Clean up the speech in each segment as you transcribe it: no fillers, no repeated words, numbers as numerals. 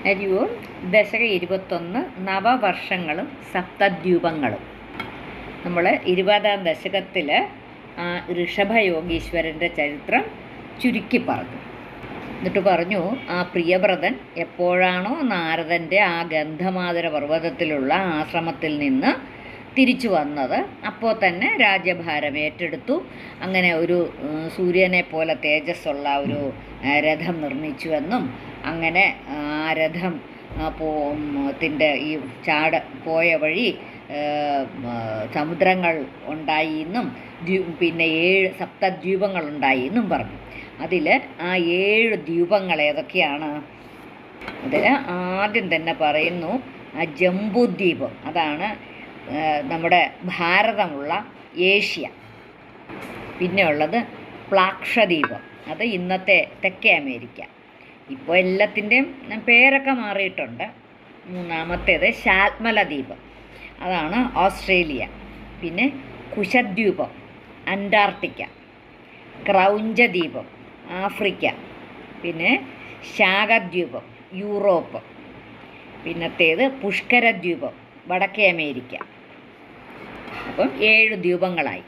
അരിയൂർ ദശക 21 നവവർഷങ്ങളും സപ്തദ്വീപങ്ങളും. നമ്മൾ 20-ാം ദശകത്തിൽ ഋഷഭയോഗീശ്വരൻ്റെ ചരിത്രം ചുരുക്കി പറഞ്ഞു. എന്നിട്ട് പറഞ്ഞു, ആ പ്രിയവ്രതൻ എപ്പോഴാണോ നാരദൻ്റെ ആ ഗന്ധമാദര പർവ്വതത്തിലുള്ള ആശ്രമത്തിൽ നിന്ന് തിരിച്ചു വന്നത്, അപ്പോൾ തന്നെ രാജ്യഭാരം ഏറ്റെടുത്തു. അങ്ങനെ ഒരു സൂര്യനെ പോലെ തേജസ്സുള്ള ഒരു രഥം നിർമ്മിച്ചുവെന്നും, അങ്ങനെ ആ രഥം ത്തിൻ്റെ ഈ പോയ വഴി സമുദ്രങ്ങൾ ഉണ്ടായി എന്നും പിന്നെ 7 സപ്തദ്വീപങ്ങളുണ്ടായി എന്നും പറഞ്ഞു. അതിൽ ആ 7 ദ്വീപങ്ങൾ ഏതൊക്കെയാണ്? അതിൽ ആദ്യം തന്നെ പറയുന്നു ജംബുദ്വീപ്. അതാണ് നമ്മുടെ ഭാരതമുള്ള ഏഷ്യ. പിന്നെ ഉള്ളത് പ്ലാക്ഷദ്വീപ്, അത് ഇന്നത്തെ തെക്കേ അമേരിക്ക. ഇപ്പോൾ എല്ലാത്തിൻ്റെയും പേരൊക്കെ മാറിയിട്ടുണ്ട്. മൂന്നാമത്തേത് ശാൽമല ദ്വീപ്, അതാണ് ഓസ്ട്രേലിയ. പിന്നെ കുശദ്വീപം അന്റാർട്ടിക്ക, ക്രൗഞ്ച ദ്വീപം ആഫ്രിക്ക, പിന്നെ ശാഖദ്വീപം യൂറോപ്പ്, പിന്നത്തേത് പുഷ്കരദ്വീപം വടക്കേ അമേരിക്ക. അപ്പം 7 ദ്വീപങ്ങളായി.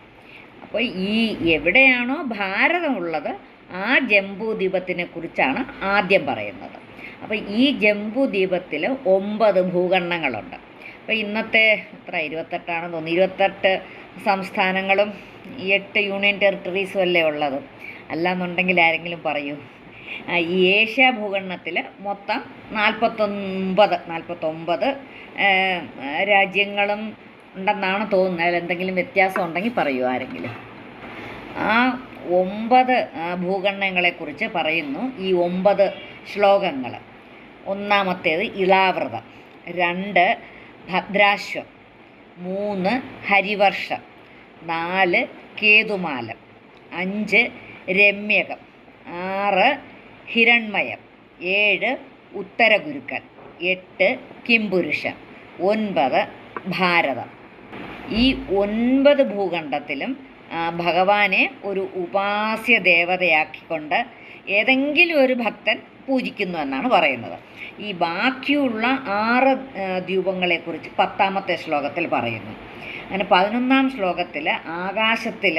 അപ്പോൾ ഈ എവിടെയാണോ ഭാരതമുള്ളത് ആ ജംബുദ്വീപത്തിനെ കുറിച്ചാണ് ആദ്യം പറയുന്നത്. അപ്പോൾ ഈ ജംബുദ്വീപത്തിൽ 9 ഭൂഖണ്ഡങ്ങളുണ്ട്. അപ്പോൾ ഇന്നത്തെ 28 തോന്നുന്നു, 28 സംസ്ഥാനങ്ങളും 8 യൂണിയൻ ടെറിട്ടറീസും അല്ലേ ഉള്ളത്. അല്ലാന്നുണ്ടെങ്കിൽ ആരെങ്കിലും പറയൂ. ഈ ഏഷ്യ ഭൂഖണ്ഡത്തിൽ മൊത്തം 49 രാജ്യങ്ങളും ഉണ്ടെന്നാണ് തോന്നുന്നത്. അതിലെന്തെങ്കിലും വ്യത്യാസം ഉണ്ടെങ്കിൽ പറയൂ ആരെങ്കിലും. ആ 9 ഭൂഖണ്ഡങ്ങളെക്കുറിച്ച് പറയുന്നു ഈ 9 ശ്ലോകങ്ങൾ. ഒന്നാമത്തേത് ഇളാവൃതം, 2 ഭദ്രാശ്വം, 3 ഹരിവർഷം, 4 കേതുമാലം, 5 രമ്യകം, 6 ഹിരൺമയം, 7 ഉത്തരഗുരുക്കൻ, 8 കിംപുരുഷൻ, 9 ഭാരതം. ഈ 9 ഭൂഖണ്ഡത്തിലും ഭഗവാനെ ഒരു ഉപാസ്യ ദേവതയാക്കിക്കൊണ്ട് ഏതെങ്കിലും ഒരു ഭക്തൻ പൂജിക്കുന്നു എന്നാണ് പറയുന്നത്. ഈ ബാക്കിയുള്ള 6 ദ്വീപങ്ങളെക്കുറിച്ച് 10-ാമത്തെ ശ്ലോകത്തിൽ പറയുന്നു. അങ്ങനെ 11-ാം ശ്ലോകത്തിൽ ആകാശത്തിൽ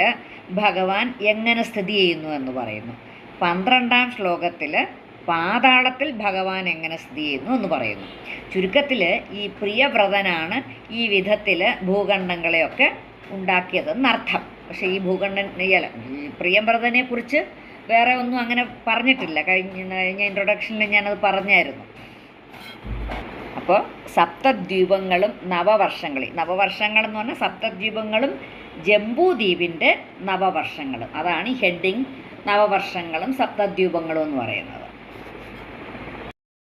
ഭഗവാൻ എങ്ങനെ സ്ഥിതി ചെയ്യുന്നു എന്ന് പറയുന്നു. 12-ാം ശ്ലോകത്തിൽ പാതാളത്തിൽ ഭഗവാൻ എങ്ങനെ സ്ഥിതി ചെയ്യുന്നു എന്ന് പറയുന്നു. ചുരുക്കത്തിൽ ഈ പ്രിയവ്രതനാണ് ഈ വിധത്തിൽ ഭൂഖണ്ഡങ്ങളെയൊക്കെ ഉണ്ടാക്കിയതെന്നർത്ഥം. പക്ഷേ ഈ പ്രിയവ്രതനെ കുറിച്ച് വേറെ ഒന്നും അങ്ങനെ പറഞ്ഞിട്ടില്ല. കഴിഞ്ഞ ഇൻട്രൊഡക്ഷനിൽ ഞാനത് പറഞ്ഞായിരുന്നു. അപ്പോൾ സപ്തദ്വീപങ്ങളും നവവർഷങ്ങൾ എന്ന് പറഞ്ഞാൽ സപ്തദ്വീപങ്ങളും ജംബുദ്വീപിൻ്റെ നവവർഷങ്ങളും, അതാണ് ഈ ഹെഡിങ്, നവവർഷങ്ങളും സപ്തദ്വീപങ്ങളും എന്ന് പറയുന്നത്.